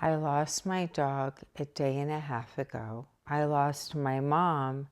I lost my dog a day and a half ago. I lost my mom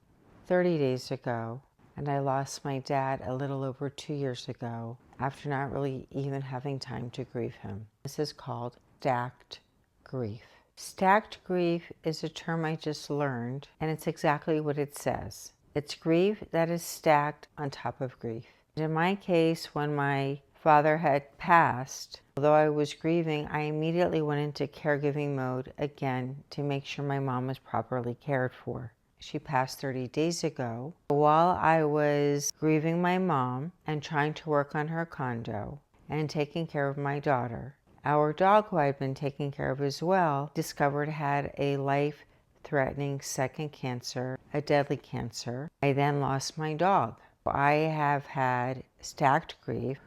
30 days ago. And I lost my dad a little over 2 years ago after not really even having time to grieve him. This is called stacked grief. Stacked grief is a term I just learned, and it's exactly what it says. It's grief that is stacked on top of grief. In my case, when my father had passed, although I was grieving, I immediately went into caregiving mode again to make sure my mom was properly cared for. She passed 30 days ago. While I was grieving my mom and trying to work on her condo and taking care of my daughter, our dog, who I'd been taking care of as well, discovered had a life-threatening second cancer, a deadly cancer. I then lost my dog. I have had stacked grief.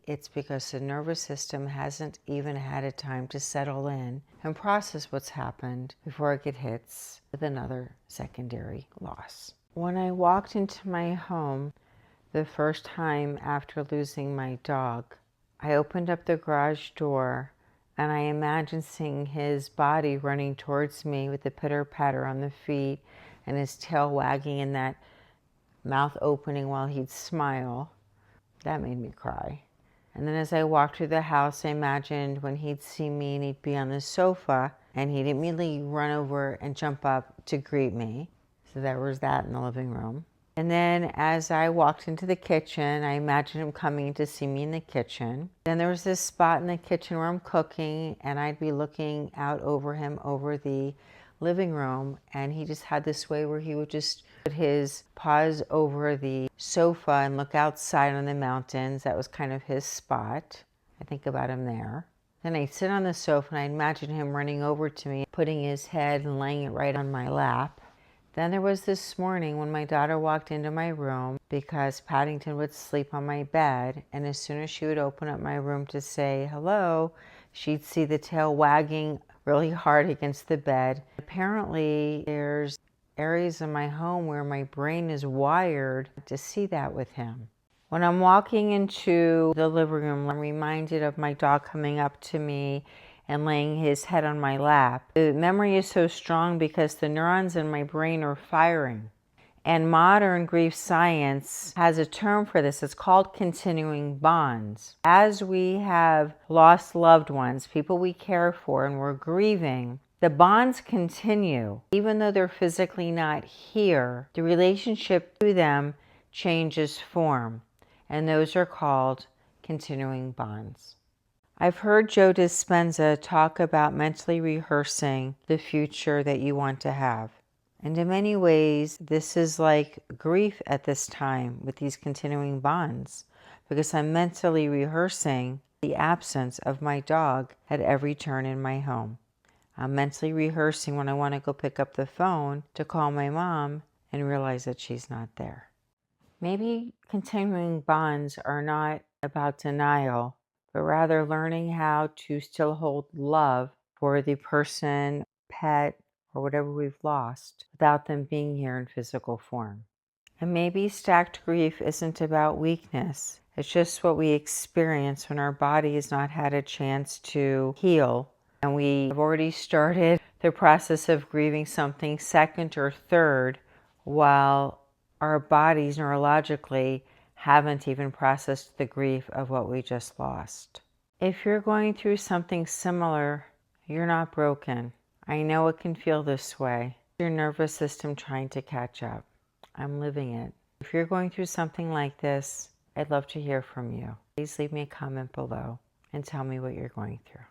It's because the nervous system hasn't even had a time to settle in and process what's happened before it hits with another secondary loss. When I walked into my home the first time after losing my dog, I opened up the garage door and I imagined seeing his body running towards me with the pitter-patter on the feet and his tail wagging and that mouth opening while he'd smile. That made me cry. And then as I walked through the house, I imagined when he'd see me and he'd be on the sofa and he'd immediately run over and jump up to greet me. So there was that in the living room. And then as I walked into the kitchen, I imagined him coming to see me in the kitchen. Then there was this spot in the kitchen where I'm cooking and I'd be looking out over him over the living room, and he just had this way where he would just put his paws over the sofa and look outside on the mountains. That was kind of his spot. I think about him there. Then I'd sit on the sofa and I'd imagine him running over to me, putting his head and laying it right on my lap. Then there was this morning when my daughter walked into my room because Paddington would sleep on my bed, and as soon as she would open up my room to say hello, she'd see the tail wagging really hard against the bed. Apparently, there's areas in my home where my brain is wired to see that with him. When I'm walking into the living room, I'm reminded of my dog coming up to me and laying his head on my lap. The memory is so strong because the neurons in my brain are firing. And modern grief science has a term for this. It's called continuing bonds. As we have lost loved ones, people we care for, and we're grieving, the bonds continue. Even though they're physically not here, the relationship to them changes form. And those are called continuing bonds. I've heard Joe Dispenza talk about mentally rehearsing the future that you want to have. And in many ways, this is like grief at this time with these continuing bonds, because I'm mentally rehearsing the absence of my dog at every turn in my home. I'm mentally rehearsing when I want to go pick up the phone to call my mom and realize that she's not there. Maybe continuing bonds are not about denial, but rather learning how to still hold love for the person, pet, or whatever we've lost without them being here in physical form. And maybe stacked grief isn't about weakness. It's just what we experience when our body has not had a chance to heal. And we have already started the process of grieving something second or third, while our bodies neurologically haven't even processed the grief of what we just lost. If you're going through something similar, you're not broken. I know it can feel this way. Your nervous system trying to catch up. I'm living it. If you're going through something like this, I'd love to hear from you. Please leave me a comment below and tell me what you're going through.